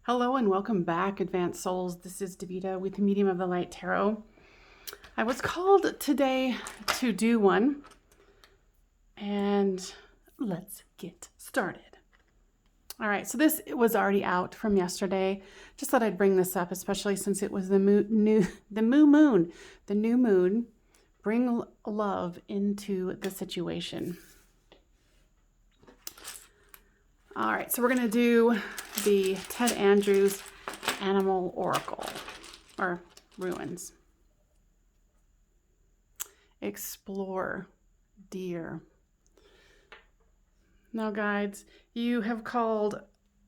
Hello and welcome back, Advanced Souls. This is Davita with the Medium of the Light Tarot. I was called today to do one, and let's get started. All right, so this was already out from yesterday. Just thought I'd bring this up, especially since it was the new moon. Bring love into the situation. All right, so we're going to do the Ted Andrews Animal Oracle, or Ruins. Explore, dear. Now, guides, you have called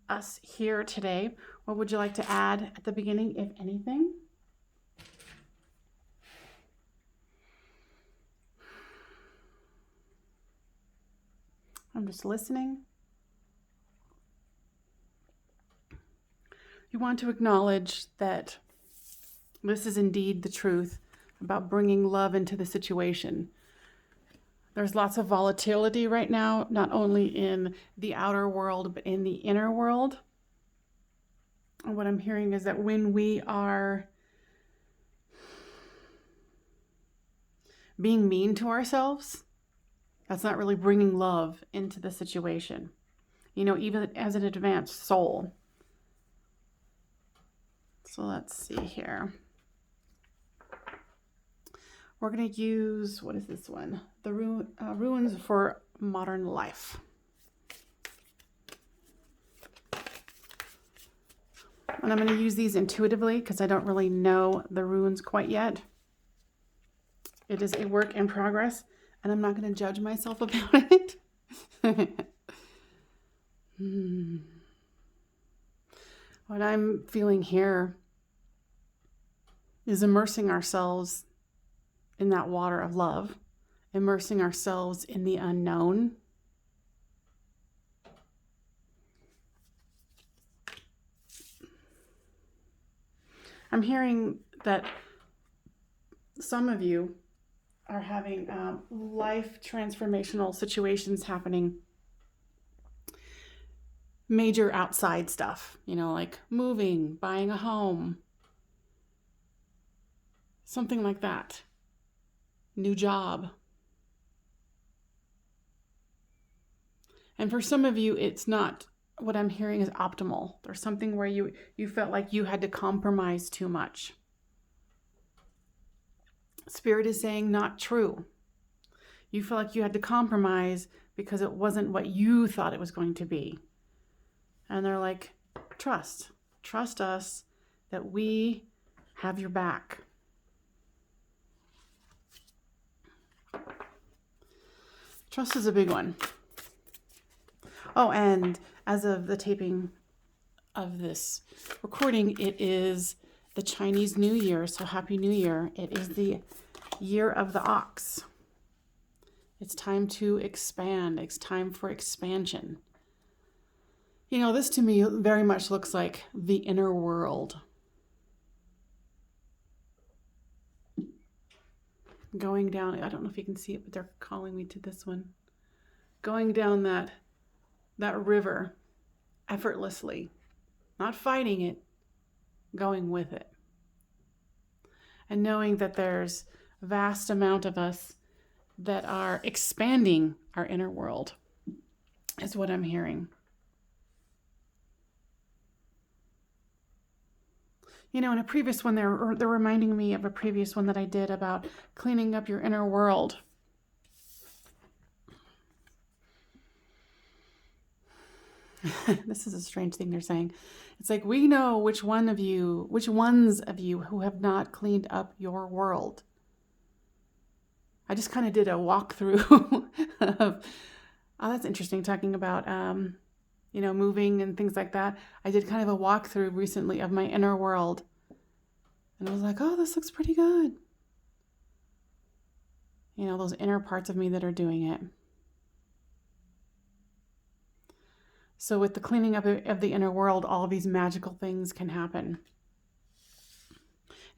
us here today. What would you like to add at the beginning, if anything? I'm just listening. You want to acknowledge that this is indeed the truth about bringing love into the situation. There's lots of volatility right now, not only in the outer world, but in the inner world. And what I'm hearing is that when we are being mean to ourselves, that's not really bringing love into the situation. You know, even as an advanced soul. So let's see here. We're going to use, what is this one? The Ruins for Modern Life. And I'm going to use these intuitively because I don't really know the runes quite yet. It is a work in progress, and I'm not going to judge myself about it. What I'm feeling here is immersing ourselves in that water of love, immersing ourselves in the unknown. I'm hearing that some of you are having life transformational situations happening. Major outside stuff, you know, like moving, buying a home, something like that. New job. And for some of you, it's not, what I'm hearing is optimal. There's something where you felt like you had to compromise too much. Spirit is saying not true. You feel like you had to compromise because it wasn't what you thought it was going to be. And they're like, trust us that we have your back. Trust is a big one. Oh, and as of the taping of this recording, it is the Chinese New Year, so Happy New Year. It is the year of the ox. It's time to expand. It's time for expansion. You know, this to me very much looks like the inner world. Going down, I don't know if you can see it, but they're calling me to this one. Going down that river effortlessly, not fighting it, going with it. And knowing that there's a vast amount of us that are expanding our inner world is what I'm hearing. You know, in a previous one, they're reminding me of a previous one that I did about cleaning up your inner world. This is a strange thing they're saying. It's like, we know which ones of you who have not cleaned up your world. I just kind of did a walkthrough of, oh, that's interesting, talking about, you know, moving and things like that. I did kind of a walkthrough recently of my inner world. And I was like, oh, this looks pretty good. You know, those inner parts of me that are doing it. So with the cleaning up of the inner world, all of these magical things can happen.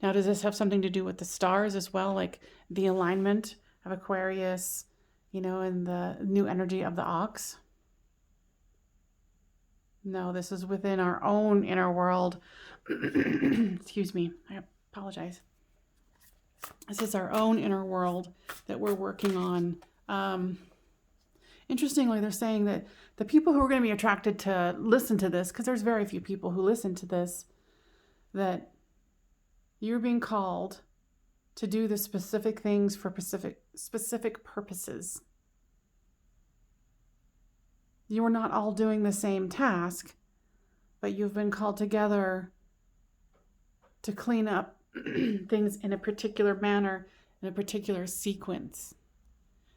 Now, does this have something to do with the stars as well? Like the alignment of Aquarius, you know, and the new energy of the ox? No, this is within our own inner world. Excuse me. I apologize. This is our own inner world that we're working on. Interestingly, they're saying that the people who are going to be attracted to listen to this, because there's very few people who listen to this, that you're being called to do the specific things for specific purposes. You are not all doing the same task, but you've been called together to clean up things in a particular manner, in a particular sequence.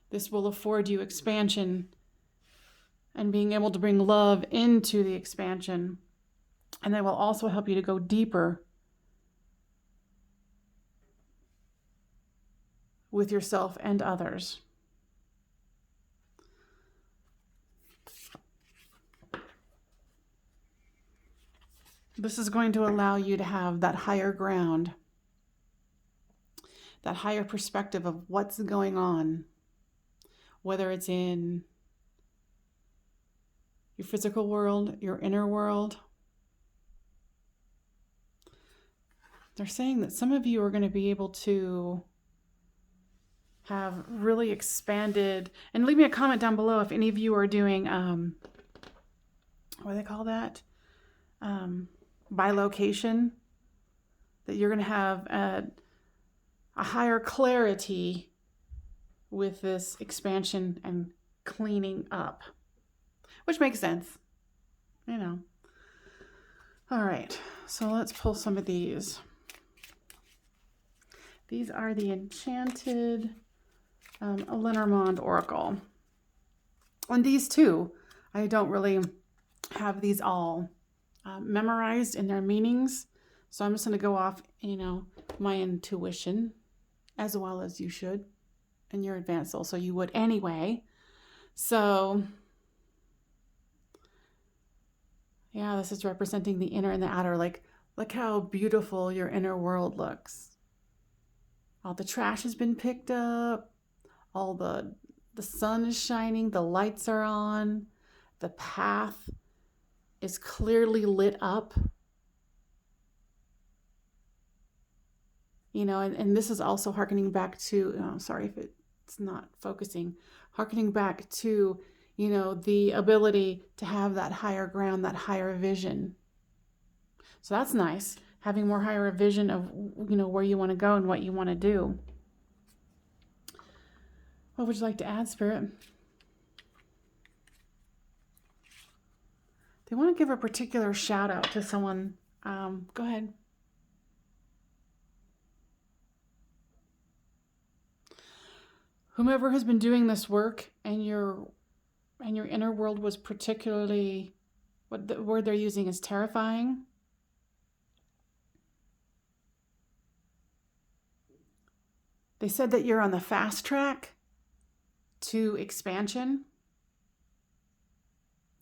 This will afford you expansion and being able to bring love into the expansion. And that will also help you to go deeper with yourself and others. This is going to allow you to have that higher ground, that higher perspective of what's going on, whether it's in your physical world, your inner world. They're saying that some of you are going to be able to have really expanded, and leave me a comment down below if any of you are doing, what do they call that? By location, that you're going to have a higher clarity with this expansion and cleaning up, which makes sense, you know. All right, so let's pull some of these. These are the Enchanted Lenormand Oracle. And these too, I don't really have these all memorized in their meanings. So I'm just going to go off, my intuition, as well as you should in your advanced soul. So you would anyway. So yeah, this is representing the inner and the outer. Like, look how beautiful your inner world looks. All the trash has been picked up. All the sun is shining. The lights are on. The path is clearly lit up. And this is also hearkening back to, sorry if it's not focusing, hearkening back to, the ability to have that higher ground, that higher vision. So that's nice, having more higher vision of, where you want to go and what you want to do. What would you like to add, Spirit? They want to give a particular shout out to someone. Go ahead. Whomever has been doing this work and your inner world was particularly, what the word they're using is terrifying. They said that you're on the fast track to expansion.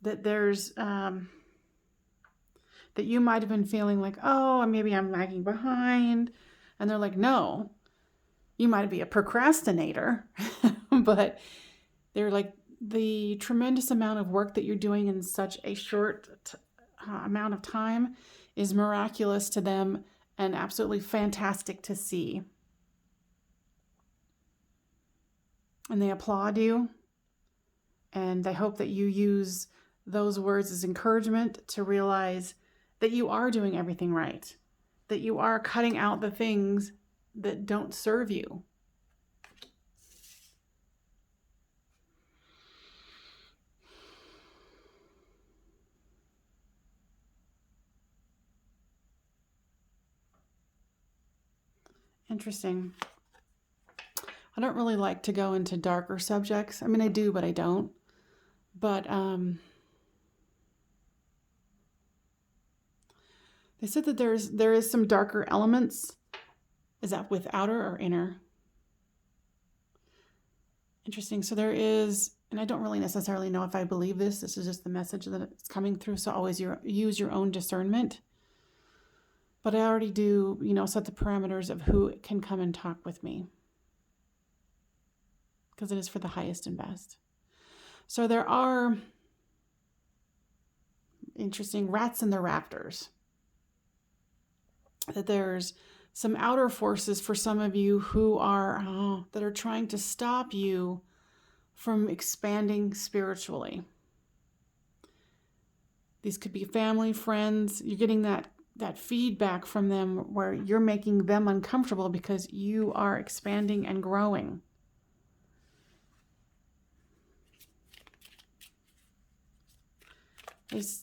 That there's, that you might have been feeling like, oh, maybe I'm lagging behind. And they're like, no, you might be a procrastinator. But they're like, the tremendous amount of work that you're doing in such a short amount of time is miraculous to them and absolutely fantastic to see. And they applaud you. And they hope that you use those words as encouragement to realize that you are doing everything right, that you are cutting out the things that don't serve you. Interesting. I don't really like to go into darker subjects. I mean, I do, but I don't. But they said that there is some darker elements. Is that with outer or inner? Interesting. So there is, and I don't really necessarily know if I believe this. This is just the message that it's coming through. So always use your own discernment. But I already do, set the parameters of who can come and talk with me. Because it is for the highest and best. So there are interesting, rats in the rafters. That there's some outer forces for some of you who are that are trying to stop you from expanding spiritually. These could be family, friends. You're getting that feedback from them where you're making them uncomfortable because you are expanding and growing.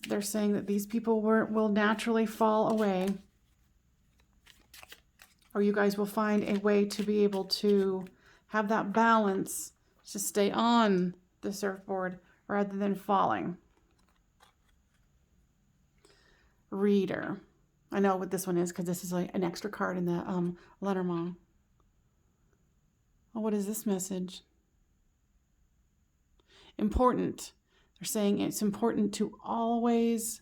They're saying that these people will naturally fall away, or you guys will find a way to be able to have that balance to stay on the surfboard rather than falling. Reader. I know what this one is because this is like an extra card in the Lenormand. Oh, what is this message? Important. They're saying it's important to always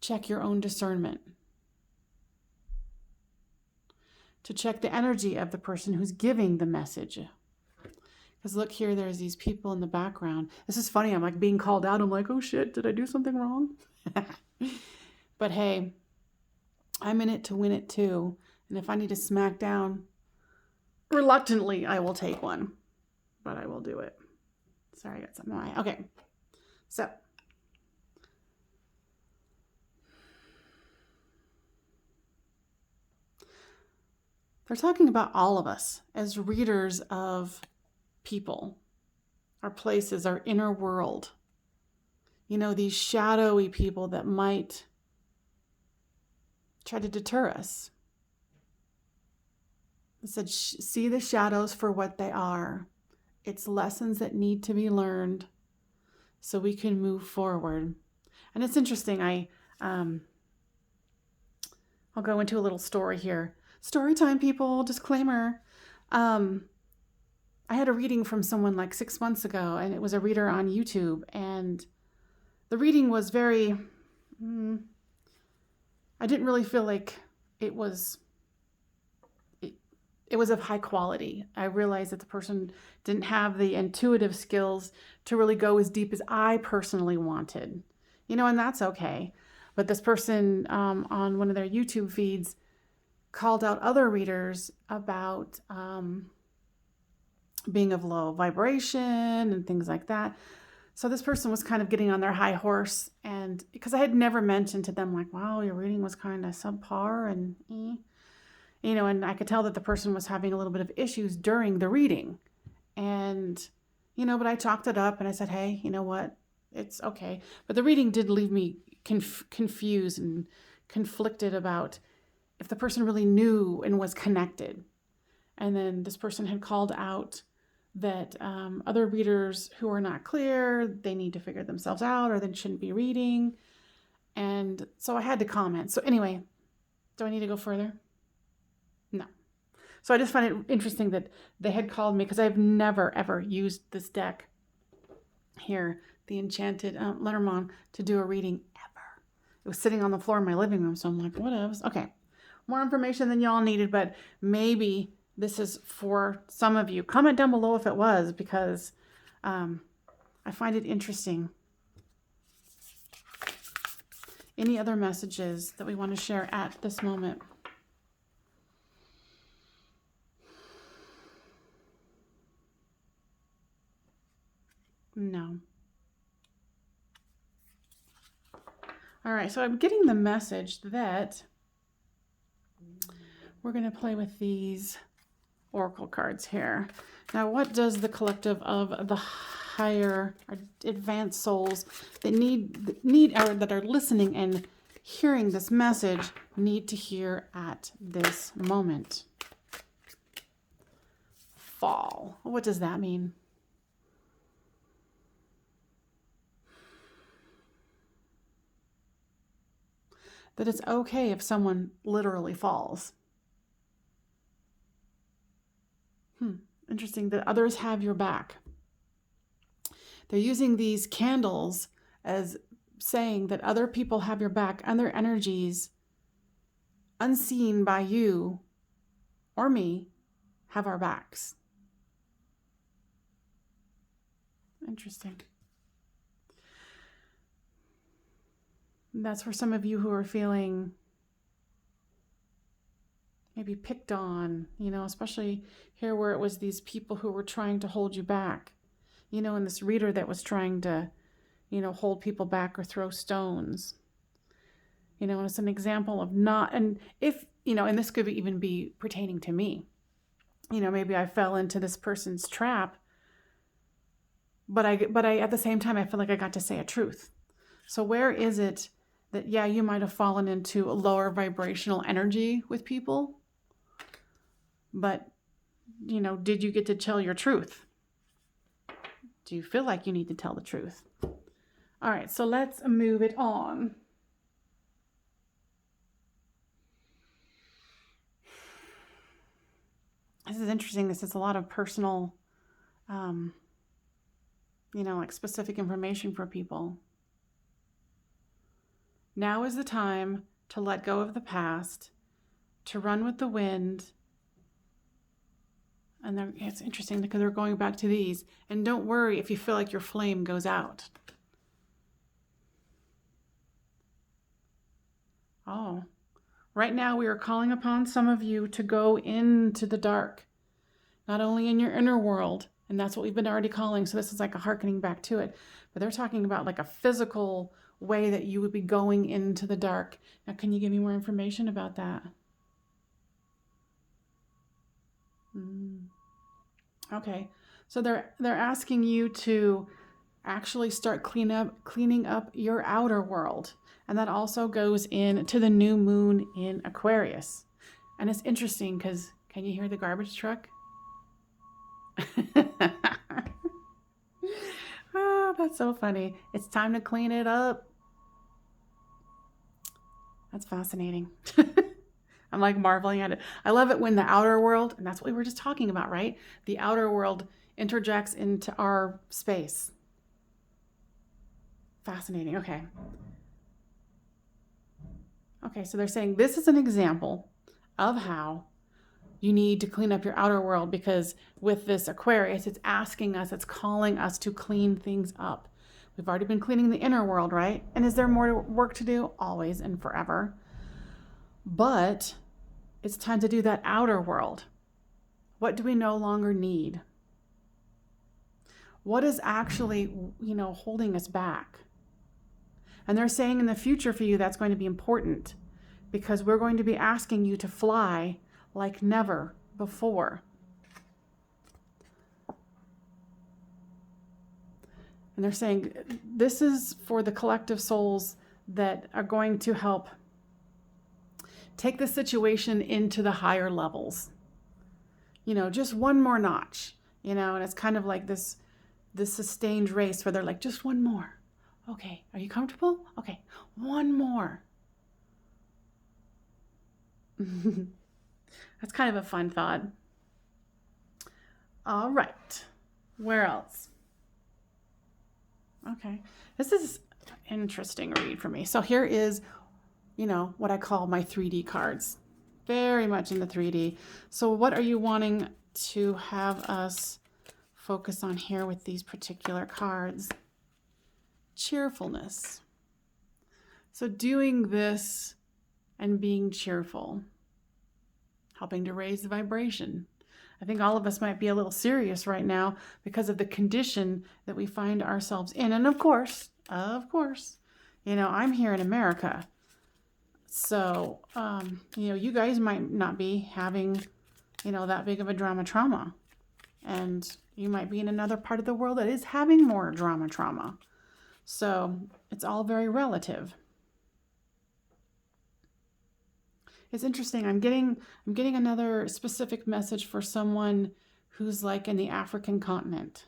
check your own discernment. To check the energy of the person who's giving the message. Because look here, there's these people in the background. This is funny. I'm like being called out. I'm like, oh shit, did I do something wrong? But hey, I'm in it to win it too. And if I need to smack down, reluctantly, I will take one. But I will do it. Sorry, I got something in my eye. Okay, so. They're talking about all of us as readers of people, our places, our inner world. You know, these shadowy people that might try to deter us. It said, see the shadows for what they are. It's lessons that need to be learned so we can move forward. And it's interesting. I'll go into a little story here. Story time, people, disclaimer. I had a reading from someone like 6 months ago, and it was a reader on YouTube. And the reading was very, I didn't really feel like it was of high quality. I realized that the person didn't have the intuitive skills to really go as deep as I personally wanted. You know, and that's okay. But this person on one of their YouTube feeds called out other readers about being of low vibration and things like that. So this person was kind of getting on their high horse, and because I had never mentioned to them like, wow, your reading was kind of subpar and you know, and I could tell that the person was having a little bit of issues during the reading. And, you know, but I chalked it up and I said, hey, you know what? It's okay. But the reading did leave me confused and conflicted about if the person really knew and was connected. And then this person had called out that other readers who are not clear, they need to figure themselves out or they shouldn't be reading. And so I had to comment. So anyway, do I need to go further? No. So I just find it interesting that they had called me because I've never, ever used this deck here, the Enchanted Lenormand, to do a reading ever. It was sitting on the floor in my living room, so I'm like, what else? Okay, more information than y'all needed, but maybe this is for some of you. Comment down below if it was, because I find it interesting. Any other messages that we want to share at this moment? No. All right, so I'm getting the message that we're going to play with these oracle cards here. Now, what does the collective of the higher or advanced souls that need or that are listening and hearing this message need to hear at this moment? Fall. What does that mean? That it's okay if someone literally falls. Interesting that others have your back. They're using these candles as saying that other people have your back and their energies, unseen by you or me, have our backs. Interesting. That's for some of you who are feeling maybe picked on, especially here where it was these people who were trying to hold you back, and this reader that was trying to, hold people back or throw stones. And it's an example of not, and if, and this could even be pertaining to me. Maybe I fell into this person's trap, but I at the same time, I feel like I got to say a truth. So where is it that, yeah, you might have fallen into a lower vibrational energy with people, but, did you get to tell your truth? Do you feel like you need to tell the truth? All right, so let's move it on. This is interesting. This is a lot of personal, like specific information for people. Now is the time to let go of the past, to run with the wind. And it's interesting because they're going back to these. And don't worry if you feel like your flame goes out. Oh, right now we are calling upon some of you to go into the dark, not only in your inner world, and that's what we've been already calling. So this is like a hearkening back to it, but they're talking about like a physical way that you would be going into the dark. Now, can you give me more information about that? Okay, so they're asking you to actually start cleaning up your outer world. And that also goes into the new moon in Aquarius. And it's interesting because, can you hear the garbage truck? Oh, that's so funny. It's time to clean it up. That's fascinating. I'm like marveling at it. I love it when the outer world, and that's what we were just talking about, right? The outer world interjects into our space. Fascinating. Okay. Okay, so they're saying this is an example of how you need to clean up your outer world, because with this Aquarius, it's asking us, it's calling us to clean things up. We've already been cleaning the inner world, right? And is there more work to do? Always and forever. But it's time to do that outer world. What do we no longer need? What is actually, holding us back? And they're saying in the future for you, that's going to be important, because we're going to be asking you to fly like never before. And they're saying this is for the collective souls that are going to help take the situation into the higher levels. Just one more notch, and it's kind of like this sustained race where they're like, just one more. Okay, are you comfortable? Okay, one more. That's kind of a fun thought. All right, where else? Okay, this is an interesting read for me. So here is, what I call my 3D cards. Very much in the 3D. So what are you wanting to have us focus on here with these particular cards? Cheerfulness. So doing this and being cheerful, helping to raise the vibration. I think all of us might be a little serious right now because of the condition that we find ourselves in. And of course, I'm here in America. So, you guys might not be having, that big of a trauma. And you might be in another part of the world that is having more trauma. So it's all very relative. It's interesting. I'm getting another specific message for someone who's like in the African continent.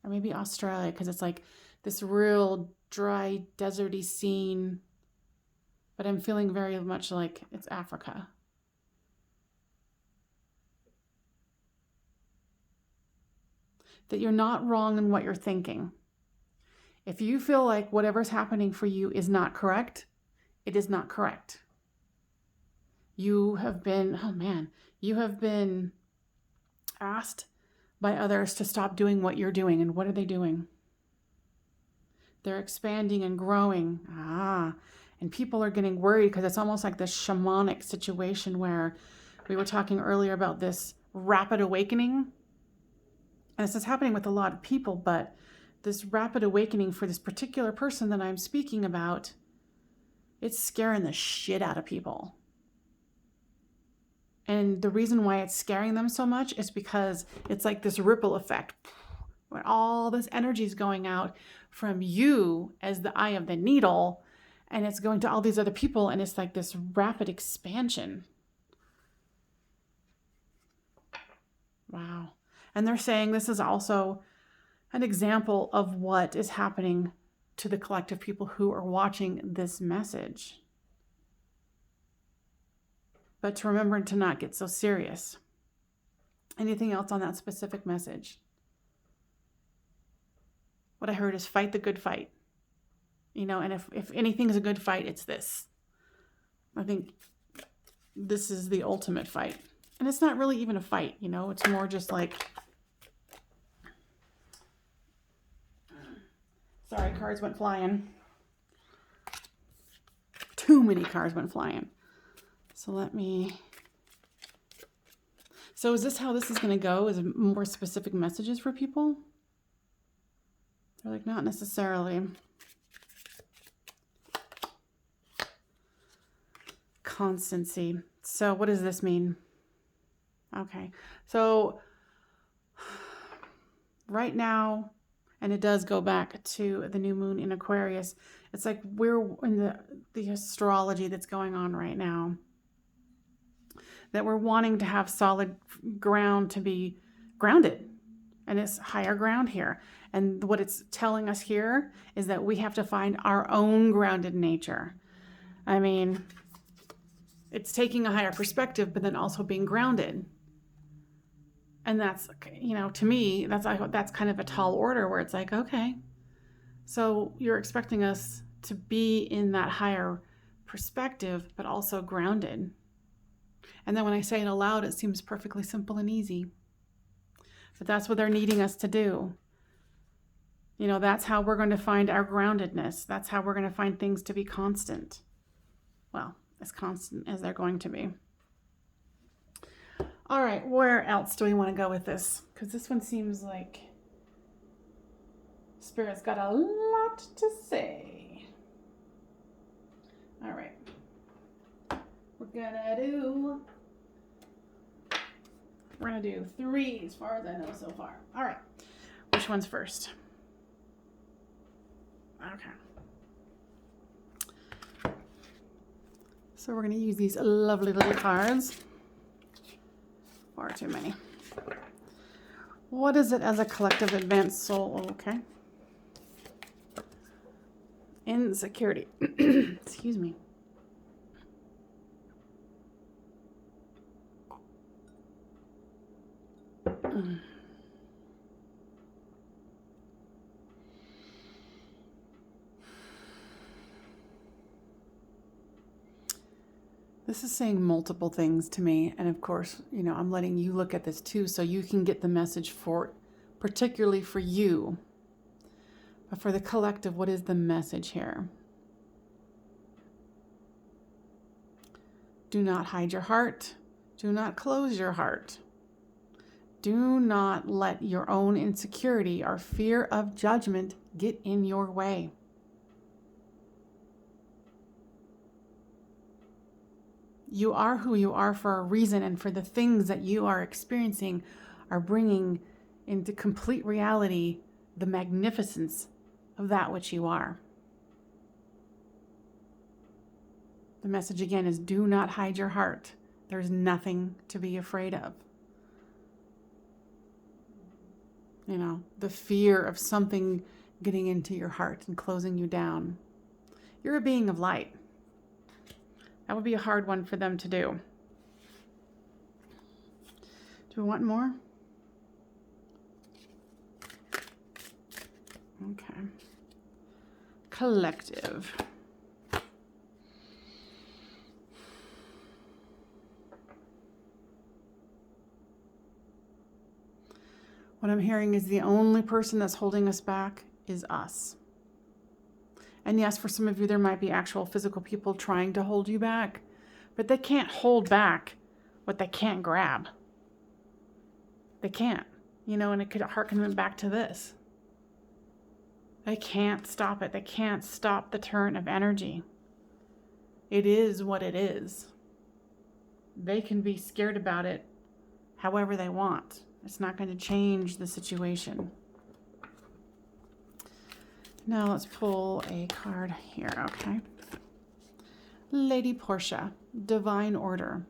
Or maybe Australia, because it's like this real dry, deserty scene. But I'm feeling very much like it's Africa. That you're not wrong in what you're thinking. If you feel like whatever's happening for you is not correct, it is not correct. You have been asked by others to stop doing what you're doing. And what are they doing? They're expanding and growing. And people are getting worried because it's almost like this shamanic situation where we were talking earlier about this rapid awakening. And this is happening with a lot of people, but this rapid awakening for this particular person that I'm speaking about, it's scaring the shit out of people. And the reason why it's scaring them so much is because it's like this ripple effect where all this energy is going out from you as the eye of the needle, and it's going to all these other people, and it's like this rapid expansion. Wow. And they're saying this is also an example of what is happening to the collective people who are watching this message. But to remember to not get so serious. Anything else on that specific message? What I heard is fight the good fight. You know, and if anything's a good fight, it's this. I think this is the ultimate fight. And it's not really even a fight, you know, it's more just like, sorry, cards went flying. Too many cards went flying. So so is this how this is going to go? Is it more specific messages for people? They're like, not necessarily. Constancy. So what does this mean? Okay. So right now, and it does go back to the new moon in Aquarius, it's like we're in the astrology that's going on right now, that we're wanting to have solid ground to be grounded. And it's higher ground here. And what it's telling us here is that we have to find our own grounded nature. I mean, it's taking a higher perspective, but then also being grounded. And that's, you know, to me, that's kind of a tall order where it's like, okay, so you're expecting us to be in that higher perspective, but also grounded. And then when I say it aloud, it seems perfectly simple and easy. But that's what they're needing us to do. You know, that's how we're going to find our groundedness. That's how we're going to find things to be constant. Well, as constant as they're going to be. All right, where else do we want to go with this? Because this one seems like Spirit's got a lot to say. All right. We're going to do 3 as far as I know so far. All right. Which one's first? Okay. So we're going to use these lovely little cards. Far too many. What is it as a collective advanced soul? Okay. Insecurity. Excuse me. This is saying multiple things to me. And of course, you know, I'm letting you look at this too, so you can get the message for, particularly for you. But for the collective, what is the message here? Do not hide your heart. Do not close your heart. Do not let your own insecurity or fear of judgment get in your way. You are who you are for a reason, and for the things that you are experiencing are bringing into complete reality the magnificence of that which you are. The message again is, do not hide your heart. There's nothing to be afraid of. You know, the fear of something getting into your heart and closing you down. You're a being of light. That would be a hard one for them to do. Do we want more? Okay. Collective. What I'm hearing is the only person that's holding us back is us. And yes, for some of you, there might be actual physical people trying to hold you back, but they can't hold back what they can't grab. They can't, you know, and it could harken them back to this. They can't stop it. They can't stop the turn of energy. It is what it is. They can be scared about it however they want. It's not going to change the situation. Now let's pull a card here, okay? Lady Portia, Divine Order.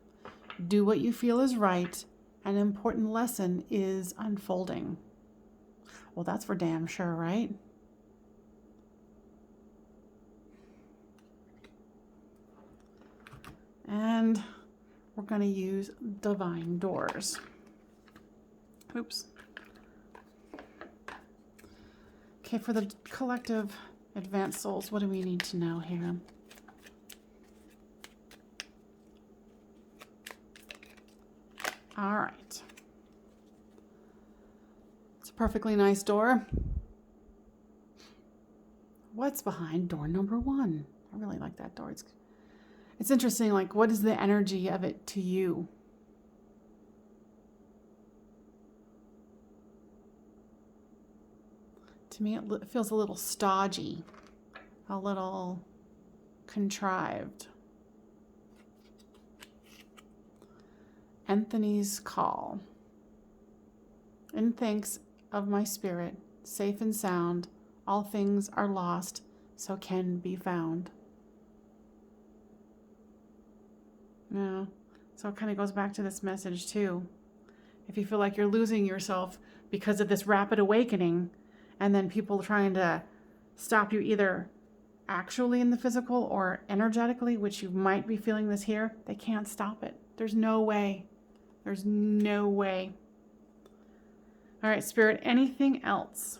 Do what you feel is right. An important lesson is unfolding. Well, that's for damn sure, right? And we're going to use Divine Doors. Oops. Okay, for the collective advanced souls, what do we need to know here? All right. It's a perfectly nice door. What's behind door number 1? I really like that door. It's interesting, like, what is the energy of it to you? To me, it feels a little stodgy, a little contrived. Anthony's Call. In thanks of my spirit, safe and sound, all things are lost, so can be found. Yeah, so it kind of goes back to this message too. If you feel like you're losing yourself because of this rapid awakening, and then people trying to stop you either actually in the physical or energetically, which you might be feeling this here, they can't stop it. There's no way. There's no way. All right, Spirit, anything else?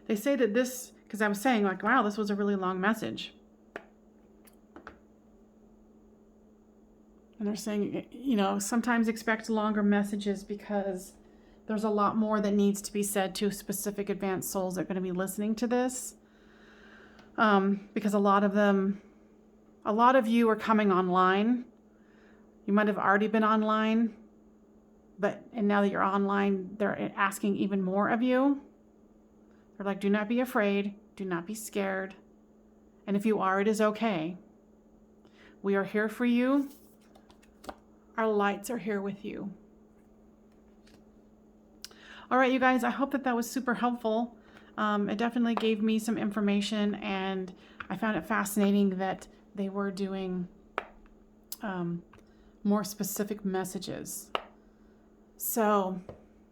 They say that this, because I was saying, like, wow, this was a really long message. And they're saying, you know, sometimes expect longer messages because there's a lot more that needs to be said to specific advanced souls that are going to be listening to this. Because a lot of you are coming online. You might have already been online, and now that you're online, they're asking even more of you. They're like, do not be afraid. Do not be scared. And if you are, it is okay. We are here for you. Our lights are here with you. All right, you guys, I hope that was super helpful. It definitely gave me some information, and I found it fascinating that they were doing more specific messages. So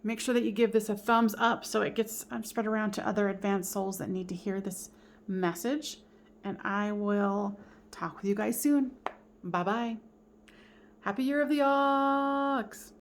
make sure that you give this a thumbs up so it gets spread around to other advanced souls that need to hear this message. And I will talk with you guys soon. Bye-bye. Happy Year of the Ox.